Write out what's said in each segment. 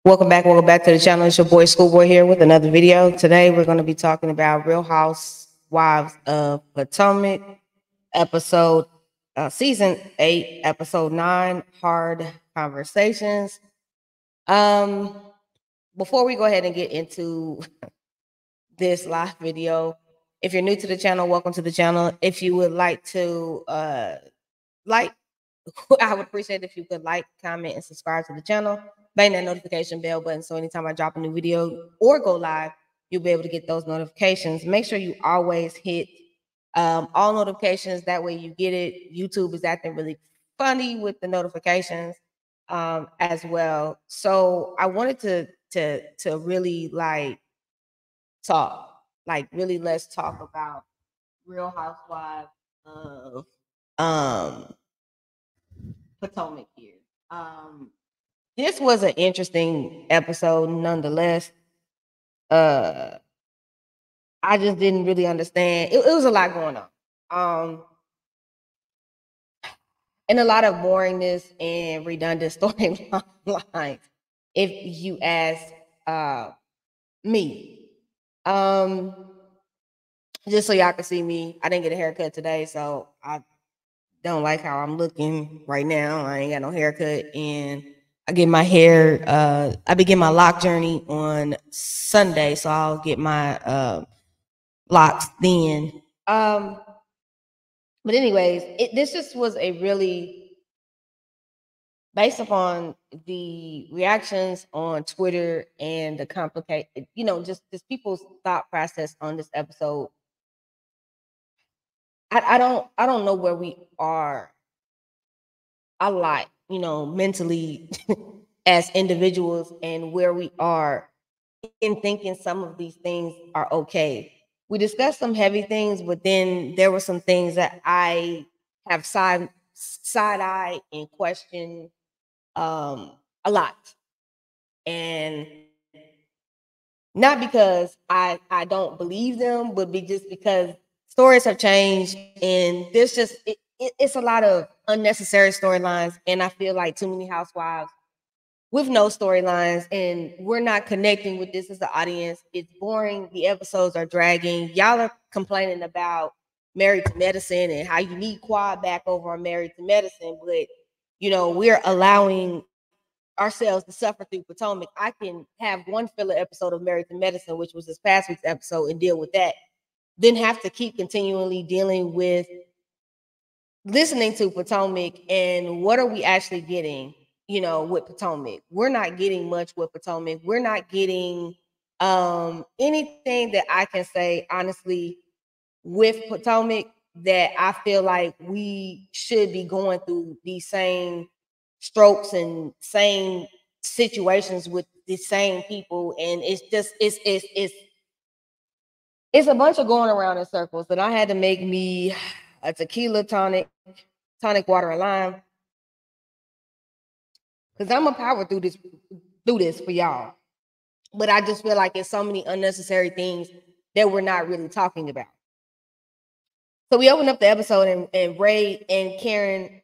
Welcome back to the channel. It's your boy Schoolboy here with another video. Today we're going to be talking about Real Housewives of Potomac, episode season 8, episode 9, Hard Conversations. Before we go ahead and get into this live video, if you're new to the channel, welcome to the channel. If you would like to like, I would appreciate if you could like, comment, and subscribe to the channel. Bang that notification bell button so anytime I drop a new video or go live, you'll be able to get those notifications. Make sure you always hit all notifications. That way you get it. YouTube is acting really funny with the notifications as well. So I wanted to really really let's talk about Real Housewives of Potomac here. This was an interesting episode nonetheless. I just didn't really understand. It was a lot going on. And a lot of boringness and redundant storylines, if you ask me. Just so y'all can see me, I didn't get a haircut today, so I don't like how I'm looking right now. I ain't got no haircut, and I get my hair, I begin my lock journey on Sunday, so I'll get my locks then. But anyways, this just was a really, based upon the reactions on Twitter and the complicated, just people's thought process on this episode. I don't know where we are a lot, mentally as individuals, and where we are in thinking some of these things are okay. We discussed some heavy things, but then there were some things that I have side eye and question a lot. And not because I don't believe them, but just because stories have changed, and there's just it's a lot of unnecessary storylines, and I feel like too many housewives with no storylines, and we're not connecting with this as the audience. It's boring. The episodes are dragging. Y'all are complaining about Married to Medicine and how you need Quad back over on Married to Medicine, but we're allowing ourselves to suffer through Potomac. I can have one filler episode of Married to Medicine, which was this past week's episode, and deal with that, then have to keep continually dealing with listening to Potomac. And what are we actually getting, with Potomac? We're not getting much with Potomac. We're not getting anything that I can say honestly with Potomac that I feel like we should be going through these same strokes and same situations with the same people. And it's just it's a bunch of going around in circles. And I had to make me a tequila tonic water and lime, because I'm gonna power through this for y'all. But I just feel like it's so many unnecessary things that we're not really talking about. So we open up the episode, and Ray and Karen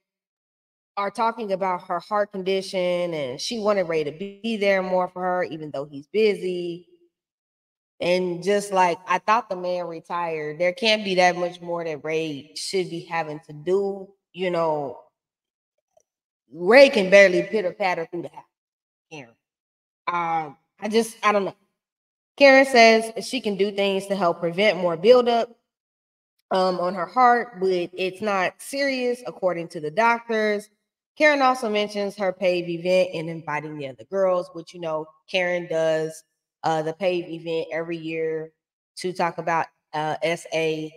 are talking about her heart condition, and she wanted Ray to be there more for her, even though he's busy. And just like, I thought the man retired. There can't be that much more that Ray should be having to do. Ray can barely pitter patter through the house. Karen. I don't know. Karen says she can do things to help prevent more buildup on her heart, but it's not serious according to the doctors. Karen also mentions her PAVE event and inviting the other girls, which Karen does the PAVE event every year to talk about SA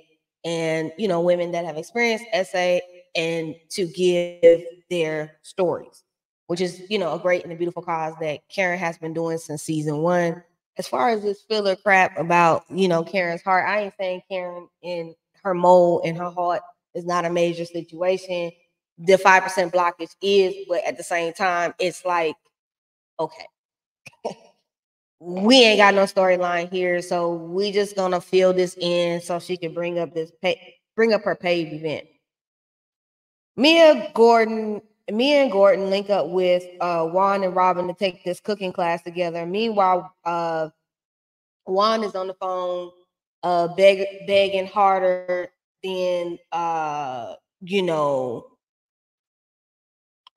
and women that have experienced SA, and to give their stories, which is a great and a beautiful cause that Karen has been doing since season 1. As far as this filler crap about Karen's heart, I ain't saying Karen in her mole and her heart is not a major situation. The 5% blockage is, but at the same time, it's like, okay, we ain't got no storyline here, so we just gonna fill this in so she can bring up her PAVE event. Mia Gordon me and Gordon link up with Juan and Robin to take this cooking class together. Meanwhile, Juan is on the phone, begging harder than you know,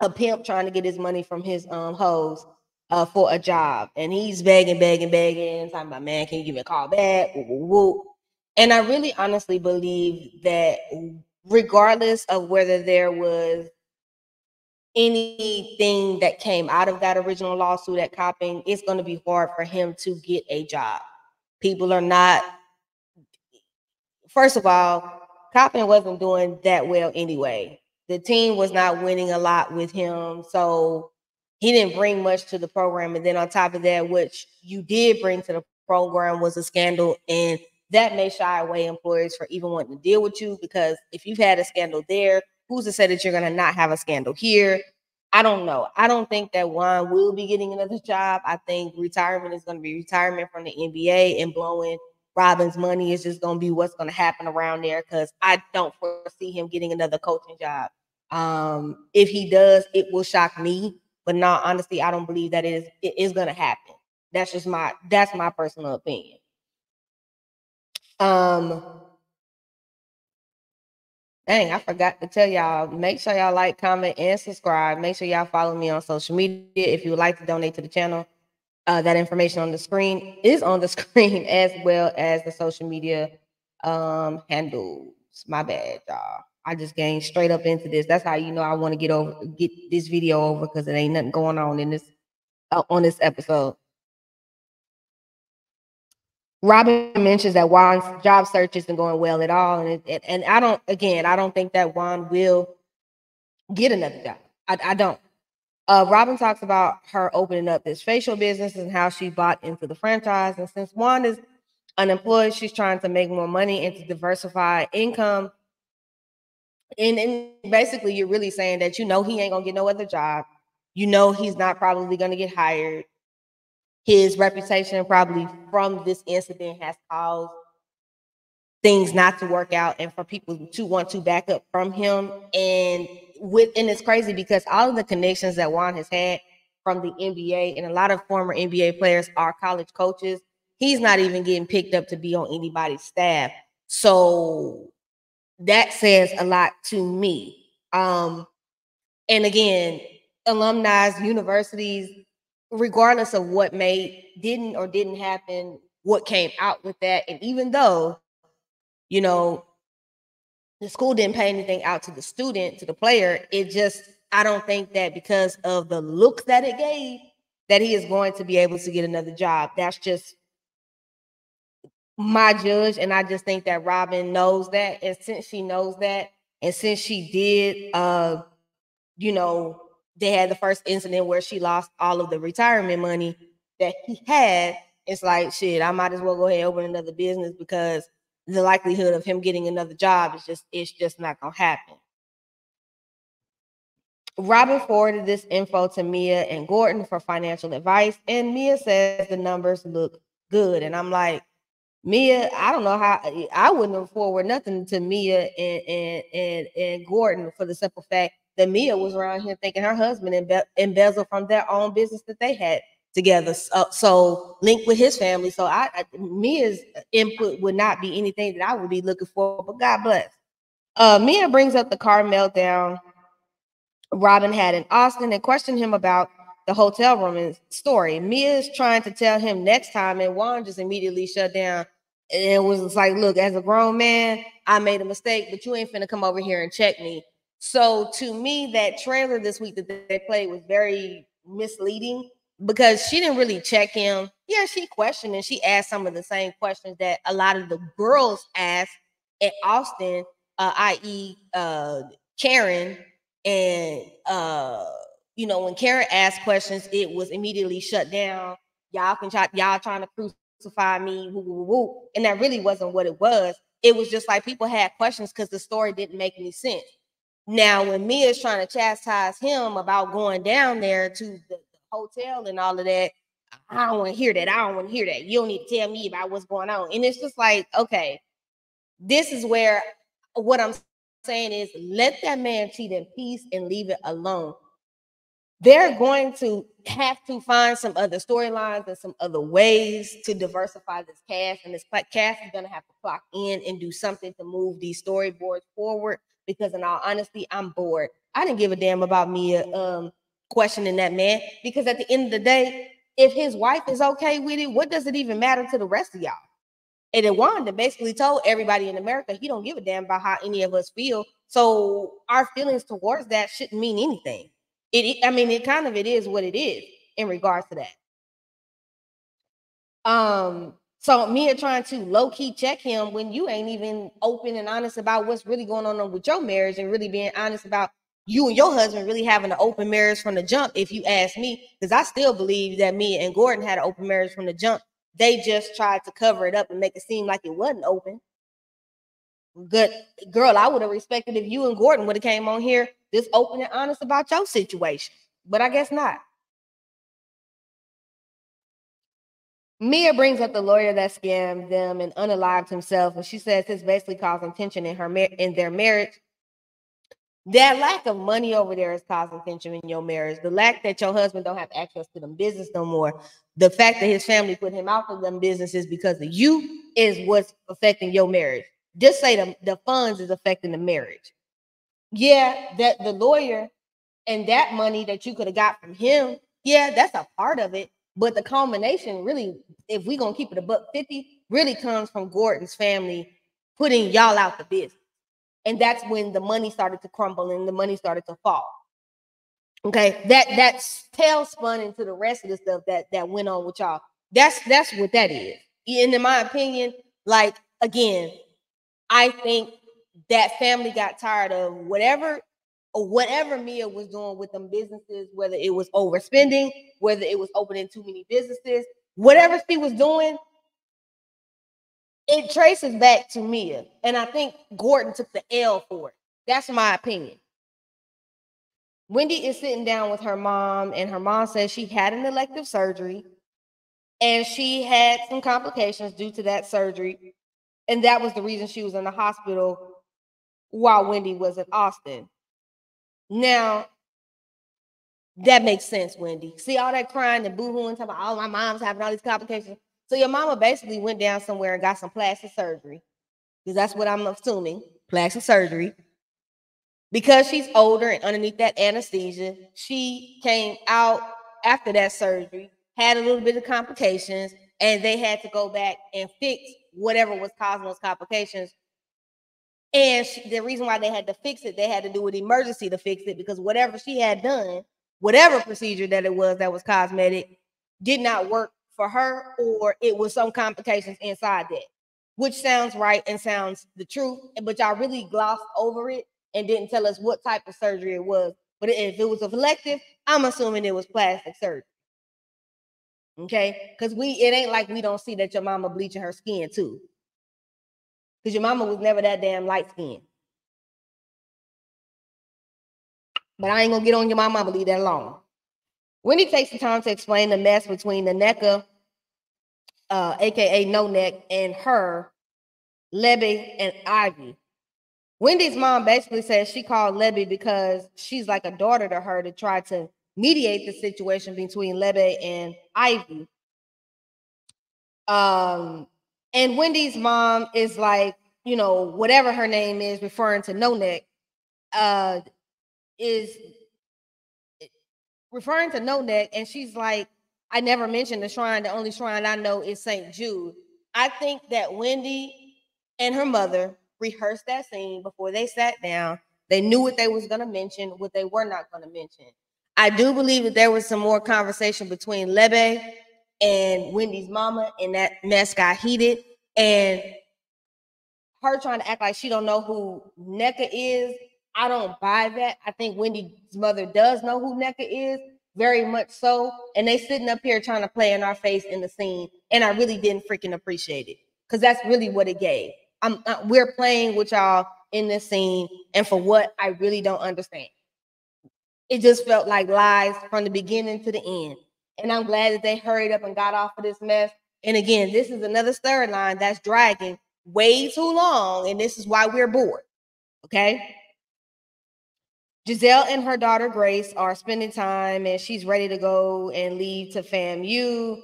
a pimp trying to get his money from his hoes for a job, and he's begging, talking about, man, can you give me a call back? Woo, woo, woo. And I really honestly believe that regardless of whether there was anything that came out of that original lawsuit at Copping, it's going to be hard for him to get a job. People are not, first of all, Coppin wasn't doing that well anyway. The team was not winning a lot with him, so he didn't bring much to the program. And then on top of that, which you did bring to the program was a scandal, and that may shy away employers for even wanting to deal with you, because if you've had a scandal there, who's to say that you're going to not have a scandal here? I don't know. I don't think that Juan will be getting another job. I think retirement is going to be retirement from the NBA, and blowing Robin's money is just going to be what's going to happen around there, because I don't foresee him getting another coaching job. If he does, it will shock me. But no, honestly, I don't believe that it is going to happen. That's my personal opinion. Dang, I forgot to tell y'all, make sure y'all like, comment, and subscribe. Make sure y'all follow me on social media. If you would like to donate to the channel, that information on the screen is on the screen, as well as the social media handles. My bad, y'all. I just gained straight up into this. That's how you know I want to get this video over, because it ain't nothing going on in this on this episode. Robin mentions that Juan's job search isn't going well at all, and I don't think that Juan will get another job. I don't. Robin talks about her opening up this facial business and how she bought into the franchise. And since Juan is unemployed, she's trying to make more money and to diversify income. And basically, you're really saying that he ain't gonna get no other job. He's not probably gonna get hired. His reputation probably from this incident has caused things not to work out and for people to want to back up from him. And it's crazy because all of the connections that Juan has had from the NBA, and a lot of former NBA players are college coaches, he's not even getting picked up to be on anybody's staff. So that says a lot to me. And again, alumni, universities, regardless of what didn't or didn't happen, what came out with that, and even though the school didn't pay anything out to the student, to the player, I don't think that because of the look that it gave, that he is going to be able to get another job. That's just my judge. And I just think that Robin knows that. And since she knows that, and since she did, they had the first incident where she lost all of the retirement money that he had, it's like, shit, I might as well go ahead and open another business, because the likelihood of him getting another job it's just not gonna happen. Robin forwarded this info to Mia and Gordon for financial advice, and Mia says the numbers look good. And I'm like, Mia, I don't know how I wouldn't have forwarded nothing to Mia and Gordon, for the simple fact that Mia was around here thinking her husband embezzled from their own business that they had together, so linked with his family. So Mia's input would not be anything that I would be looking for, but God bless. Mia brings up the car meltdown Robin had in Austin and questioned him about the hotel room story. Mia is trying to tell him next time, and Juan just immediately shut down. And it was like, look, as a grown man, I made a mistake, but you ain't finna come over here and check me. So to me, that trailer this week that they played was very misleading, because she didn't really check him. Yeah, she questioned and she asked some of the same questions that a lot of the girls asked at Austin, i.e., Karen. And when Karen asked questions, it was immediately shut down. Y'all trying to crucify me, woo, woo, woo. And that really wasn't what it was. It was just like people had questions because the story didn't make any sense. Now, when Mia's trying to chastise him about going down there to the hotel and all of that, I don't want to hear that. I don't want to hear that. You don't need to tell me about what's going on. And it's just like, okay, this is where what I'm saying is let that man cheat in peace and leave it alone. They're going to have to find some other storylines and some other ways to diversify this cast. And this cast is going to have to clock in and do something to move these storyboards forward. Because in all honesty, I'm bored. I didn't give a damn about Mia questioning that man. Because at the end of the day, if his wife is okay with it, what does it even matter to the rest of y'all? And then Wanda basically told everybody in America he don't give a damn about how any of us feel. So our feelings towards that shouldn't mean anything. I mean, it is what it is in regards to that. So Mia trying to low key check him when you ain't even open and honest about what's really going on with your marriage and really being honest about you and your husband really having an open marriage from the jump. If you ask me, because I still believe that Mia and Gordon had an open marriage from the jump. They just tried to cover it up and make it seem like it wasn't open. Good girl, I would have respected if you and Gordon would have came on here just open and honest about your situation, but I guess not. Mia brings up the lawyer that scammed them and unalived himself, and she says this basically causing tension in their marriage. That lack of money over there is causing tension in your marriage. The lack that your husband don't have access to them business no more. The fact that his family put him out of them businesses because of you is what's affecting your marriage. Just say the funds is affecting the marriage. Yeah, that the lawyer and that money that you could have got from him, yeah, that's a part of it. But the culmination really, if we're going to keep it $150, really comes from Gordon's family putting y'all out the business. And that's when the money started to crumble and the money started to fall. Okay, that's tail spun into the rest of the stuff that went on with y'all. That's what that is. And in my opinion, like again, I think that family got tired of whatever Mia was doing with them businesses, whether it was overspending, whether it was opening too many businesses, whatever she was doing, it traces back to Mia. And I think Gordon took the L for it. That's my opinion. Wendy is sitting down with her mom, and her mom says she had an elective surgery and she had some complications due to that surgery. And that was the reason she was in the hospital while Wendy was in Austin. Now, that makes sense, Wendy. See all that crying and boo-hooing, talking about, oh, my mom's having all these complications. So your mama basically went down somewhere and got some plastic surgery, because that's what I'm assuming, plastic surgery. Because she's older and underneath that anesthesia, she came out after that surgery, had a little bit of complications, and they had to go back and fix whatever was causing those complications. And the reason why they had to fix it, they had to do an emergency to fix it, because whatever she had done, whatever procedure that was cosmetic, did not work for her, or it was some complications inside that, which sounds right and sounds the truth, but y'all really glossed over it and didn't tell us what type of surgery it was. But if it was elective, I'm assuming it was plastic surgery. Okay, because it ain't like we don't see that your mama bleaching her skin too, because your mama was never that damn light skinned. But I ain't gonna get on your mama. I'm gonna leave that alone. Wendy takes the time to explain the mess between the NECA, aka No Neck, and her, Lebby, and Ivy. Wendy's mom basically says she called Lebby because she's like a daughter to her, to try to mediate the situation between Lebby and Ivy. And Wendy's mom is like, whatever her name is, referring to No Neck, is referring to No Neck, and she's like, I never mentioned the shrine. The only shrine I know is St. Jude. I think that Wendy and her mother rehearsed that scene before they sat down. They knew what they was going to mention, what they were not going to mention. I do believe that there was some more conversation between Lebe and Wendy's mama, and that mess got heated. And her trying to act like she don't know who NECA is, I don't buy that. I think Wendy's mother does know who NECA is, very much so. And they sitting up here trying to play in our face in the scene, and I really didn't freaking appreciate it, because that's really what it gave. We're playing with y'all in this scene, and for what, I really don't understand. It just felt like lies from the beginning to the end. And I'm glad that they hurried up and got off of this mess. And again, this is another storyline that's dragging way too long, and this is why we're bored. Okay? Giselle and her daughter Grace are spending time, and she's ready to go and leave to FAMU.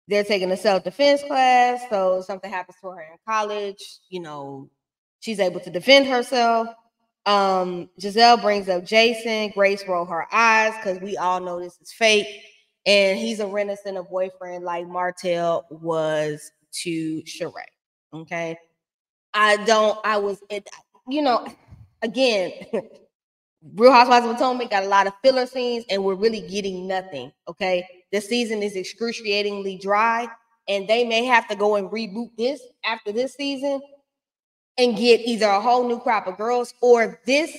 They're taking a self-defense class, so if something happens to her in college, she's able to defend herself. Giselle brings up Jason. Grace roll her eyes because we all know this is fake, and he's a renaissance boyfriend like Martell was to Sheree. Okay, again. Real Housewives of Potomac got a lot of filler scenes, and we're really getting nothing. Okay, this season is excruciatingly dry, and they may have to go and reboot this after this season and get either a whole new crop of girls, or this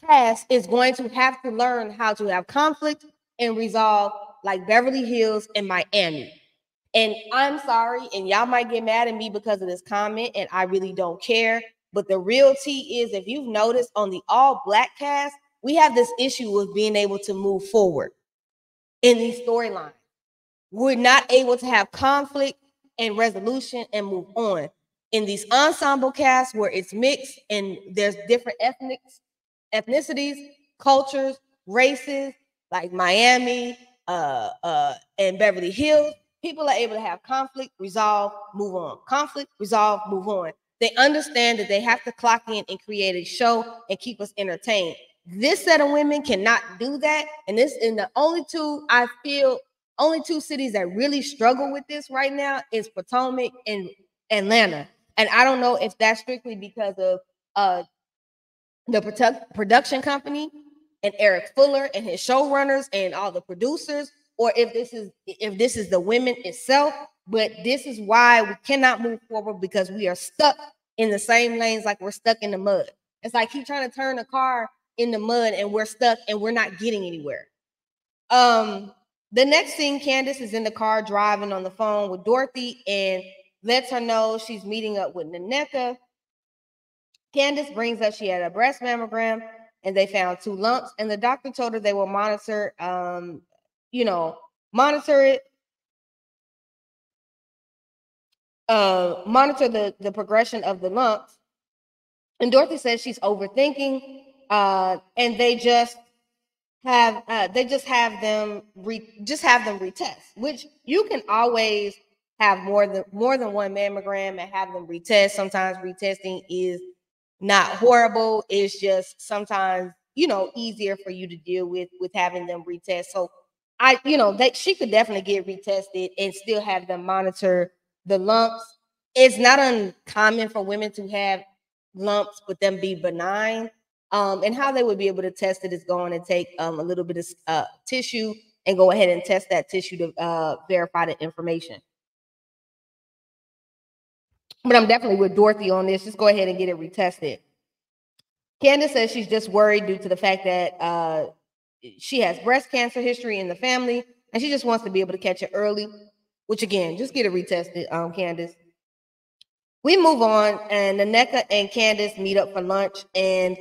cast is going to have to learn how to have conflict and resolve like Beverly Hills and Miami. And I'm sorry, and y'all might get mad at me because of this comment, and I really don't care. But the real tea is, if you've noticed on the all black cast, we have this issue of being able to move forward in these storylines. We're not able to have conflict and resolution and move on. In these ensemble casts where it's mixed and there's different ethnicities, cultures, races, like Miami, and Beverly Hills, people are able to have conflict, resolve, move on. Conflict, resolve, move on. They understand that they have to clock in and create a show and keep us entertained. This set of women cannot do that. And this in the only two cities that really struggle with this right now is Potomac and Atlanta. And I don't know if that's strictly because of the production company and Eric Fuller and his showrunners and all the producers, or if this is the women itself. But this is why we cannot move forward, because we are stuck in the same lanes, like we're stuck in the mud. It's like keep trying to turn a car in the mud and we're stuck and we're not getting anywhere. The next scene, Candace is in the car driving on the phone with Dorothy and lets her know she's meeting up with Naneka. Candace brings up she had a breast mammogram and they found 2 lumps, and the doctor told her they will monitor it, monitor the progression of the lumps. And Dorothy says she's overthinking, and they just have them retest, which you can always have more than one mammogram and have them retest. Sometimes retesting is not horrible. It's just sometimes, easier for you to deal with having them retest. So that she could definitely get retested and still have them monitor the lumps. It's not uncommon for women to have lumps, but them be benign. And how they would be able to test it is going to take a little bit of tissue and go ahead and test that tissue to verify the information. But I'm definitely with Dorothy on this. Just go ahead and get it retested. Candace says she's just worried due to the fact that she has breast cancer history in the family, and she just wants to be able to catch it early, which again, just get it retested, Candace. We move on, and Naneka and Candace meet up for lunch, and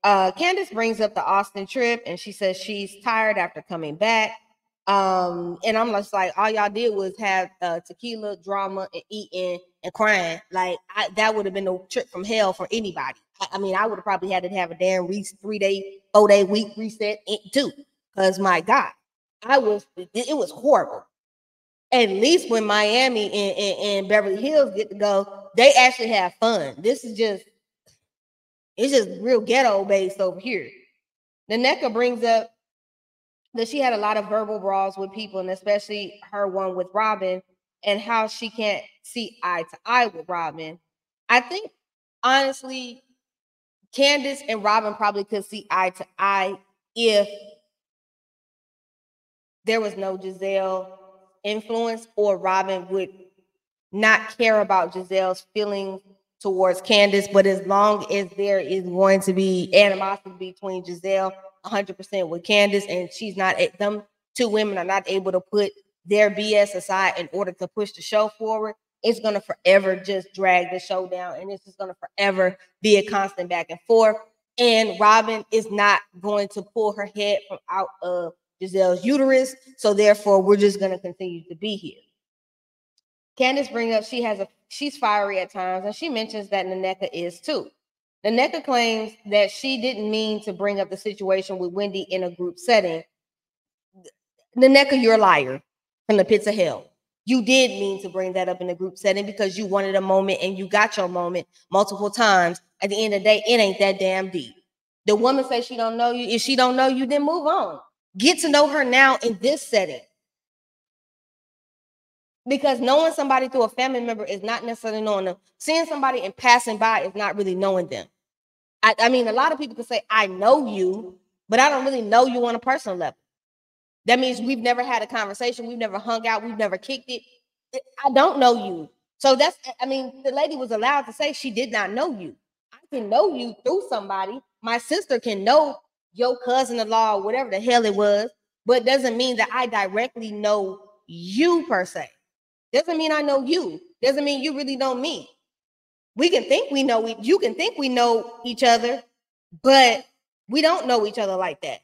Candace brings up the Austin trip, and she says she's tired after coming back. And I'm just like, all y'all did was have tequila, drama, and eating and crying. Like that would have been a trip from hell for anybody. I mean, I would have probably had to have a damn 3-day, 4-day week reset too. Because my God, it was horrible. At least when Miami and Beverly Hills get to go, they actually have fun. This is it's just real ghetto based over here. Naneka brings up that she had a lot of verbal brawls with people, and especially her one with Robin, and how she can't see eye to eye with Robin. I think, honestly, Candace and Robin probably could see eye to eye if there was no Giselle influence, or Robin would not care about Giselle's feelings towards Candace. But as long as there is going to be animosity between Giselle 100% with Candace, and them 2 women are not able to put their BS aside in order to push the show forward, it's going to forever just drag the show down, and it's just going to forever be a constant back and forth. And Robin is not going to pull her head from out of Giselle's uterus, so therefore we're just going to continue to be here. Candace brings up she's fiery at times, and she mentions that Naneka is too. Naneka claims that she didn't mean to bring up the situation with Wendy in a group setting. Naneka, you're a liar from the pits of hell. You did mean to bring that up in a group setting because you wanted a moment and you got your moment multiple times. At the end of the day, it ain't that damn deep. The woman says she don't know you. If she don't know you, then move on. Get to know her now in this setting. Because knowing somebody through a family member is not necessarily knowing them. Seeing somebody and passing by is not really knowing them. I mean, a lot of people can say, I know you, but I don't really know you on a personal level. That means we've never had a conversation. We've never hung out. We've never kicked it. I don't know you. So the lady was allowed to say she did not know you. I can know you through somebody. My sister can know your cousin-in-law or whatever the hell it was, but doesn't mean that I directly know you per se. Doesn't mean I know you. Doesn't mean you really know me. We can think we know, you can think we know each other, but we don't know each other like that.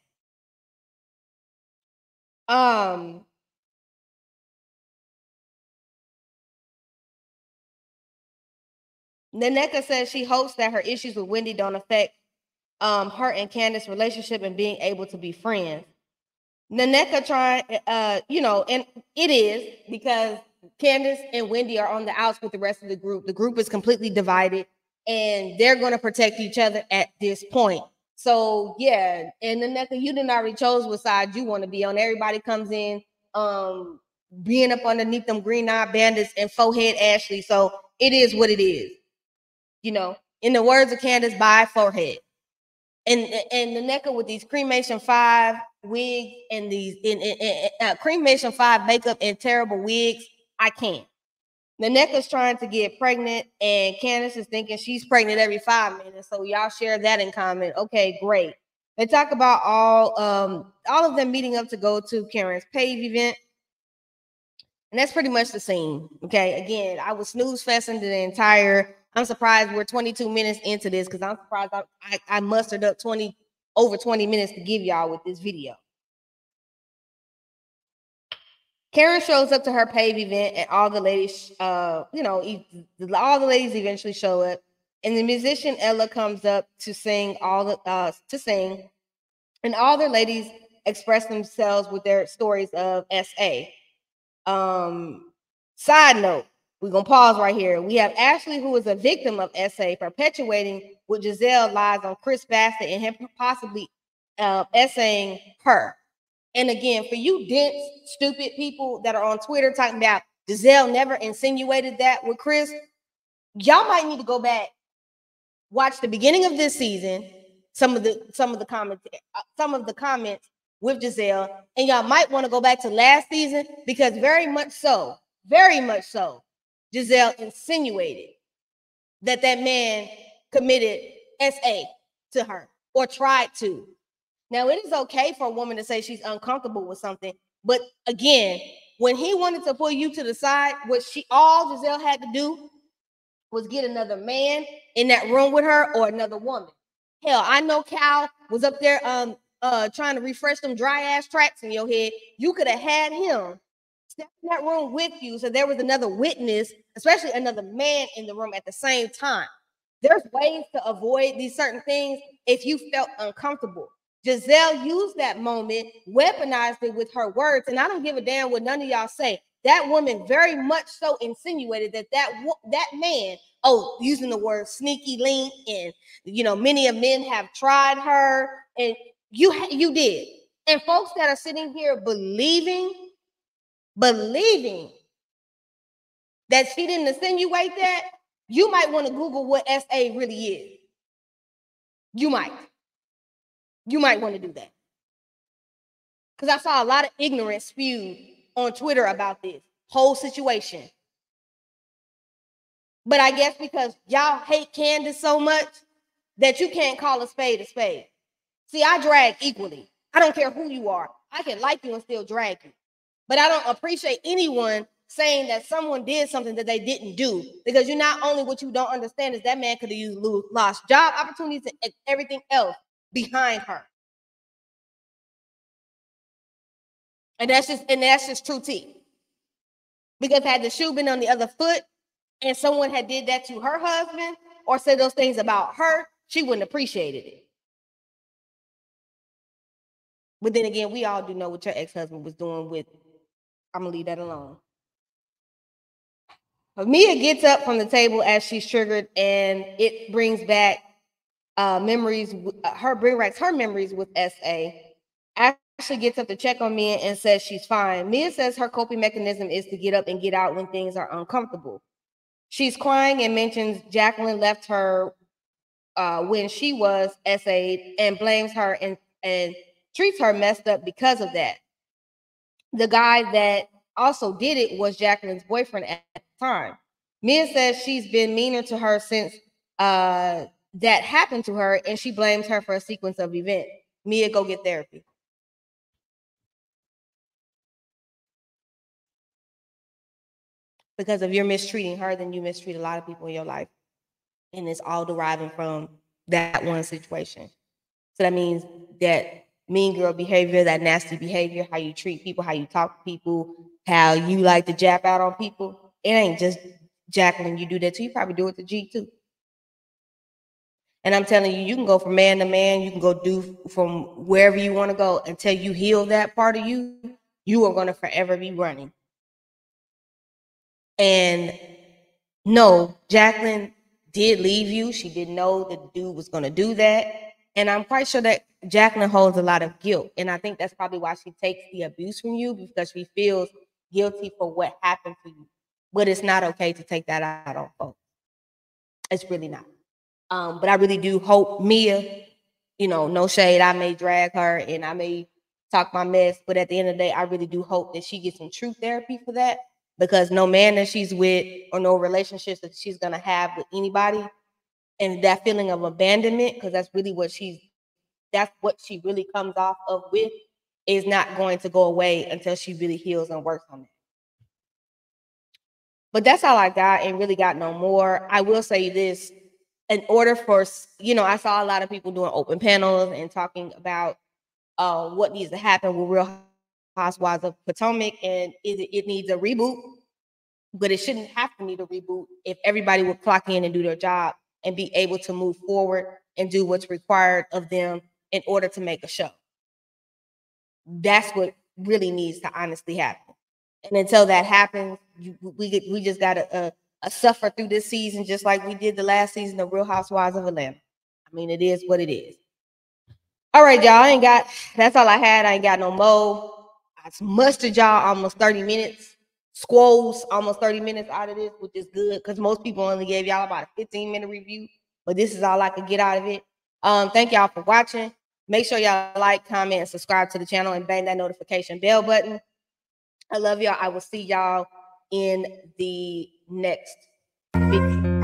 Naneka says she hopes that her issues with Wendy don't affect her and Candace's relationship and being able to be friends. Naneka trying, and it is because Candace and Wendy are on the outs with the rest of the group. The group is completely divided, and they're going to protect each other at this point. So yeah, and Naneka, you didn't already chose what side you want to be on. Everybody comes in, being up underneath them green-eyed bandits and forehead Ashley. So it is what it is. In the words of Candace, by forehead. And Naneka with these cremation 5 wigs and these cremation 5 makeup and terrible wigs, I can't. Naneka's trying to get pregnant, and Candace is thinking she's pregnant every 5 minutes. So y'all share that in common. Okay, great. They talk about all of them meeting up to go to Karen's Pave event. And that's pretty much the scene. Okay. Again, I was snooze festing the entire. I'm surprised we're 22 minutes into this because I'm surprised I mustered up over 20 minutes to give y'all with this video. Karen shows up to her Pave event, and all the ladies, all the ladies eventually show up. And the musician Ella comes up to sing and all the ladies express themselves with their stories of SA. Side note, we're gonna pause right here. We have Ashley, who is a victim of SA, perpetuating what Giselle lies on Chris Bassett and him possibly essaying her. And again, for you dense, stupid people that are on Twitter talking about Giselle never insinuated that with Chris, y'all might need to go back, watch the beginning of this season, some of the comments with Giselle, and y'all might want to go back to last season because very much so, Giselle insinuated that man committed SA to her or tried to. Now, it is okay for a woman to say she's uncomfortable with something, but again, when he wanted to pull you to the side, all Giselle had to do was get another man in that room with her or another woman. Hell, I know Cal was up there trying to refresh them dry ass tracks in your head. You could have had him step in that room with you, so there was another witness, especially another man in the room at the same time. There's ways to avoid these certain things if you felt uncomfortable. Giselle used that moment, weaponized it with her words, and I don't give a damn what none of y'all say. That woman very much so insinuated that man, using the word sneaky link, and many of men have tried her, and you did. And folks that are sitting here believing that she didn't insinuate that, you might want to Google what SA really is. You might want to do that. Because I saw a lot of ignorance spewed on Twitter about this whole situation. But I guess because y'all hate Candace so much that you can't call a spade a spade. See, I drag equally. I don't care who you are. I can like you and still drag you. But I don't appreciate anyone saying that someone did something that they didn't do. Because you not only what you don't understand is that man could have lost job opportunities and everything else behind her. And that's just true tea. Because had the shoe been on the other foot and someone had did that to her husband or said those things about her, she wouldn't appreciated it. But then again, we all do know what your ex-husband was doing with. I'm gonna leave that alone. But Mia gets up from the table as she's triggered, and it brings back memories. Her memories with SA. Ashley gets up to check on Mia and says she's fine. Mia says her coping mechanism is to get up and get out when things are uncomfortable. She's crying and mentions Jacqueline left her when she was SA'd and blames her and treats her messed up because of that. The guy that also did it was Jacqueline's boyfriend at the time. Mia says she's been meaner to her since that happened to her, and she blames her for a sequence of events. Mia, go get therapy. Because if you're mistreating her, then you mistreat a lot of people in your life. And it's all deriving from that one situation. So that means that mean girl behavior, that nasty behavior, how you treat people, how you talk to people, how you like to jab out on people. It ain't just Jacqueline you do that to. You probably do it to G too. And I'm telling you, you can go from man to man. You can go do from wherever you want to go until you heal that part of you. You are going to forever be running. And no, Jacqueline did leave you. She didn't know that the dude was going to do that. And I'm quite sure that Jacqueline holds a lot of guilt. And I think that's probably why she takes the abuse from you, because she feels guilty for what happened to you. But it's not okay to take that out on folks. It's really not. But I really do hope Mia, no shade, I may drag her and I may talk my mess. But at the end of the day, I really do hope that she gets some true therapy for that. Because no man that she's with or no relationships that she's going to have with anybody, and that feeling of abandonment, because that's what she really comes off of with, is not going to go away until she really heals and works on it. But that's all I got, and really got no more. I will say this, in order for, I saw a lot of people doing open panels and talking about what needs to happen with Real Housewives of Potomac, and it needs a reboot. But it shouldn't have to need a reboot if everybody would clock in and do their job and be able to move forward and do what's required of them in order to make a show. That's what really needs to honestly happen. And until that happens, we just got to suffer through this season just like we did the last season of Real Housewives of Atlanta. I mean, it is what it is. All right, y'all. That's all I had. I ain't got no more. I mustered y'all almost 30 minutes. Squoze almost 30 minutes out of this, which is good because most people only gave y'all about a 15-minute review, but this is all I could get out of it. Thank y'all for watching. Make sure y'all like, comment, and subscribe to the channel and bang that notification bell button. I love y'all. I will see y'all in the next video.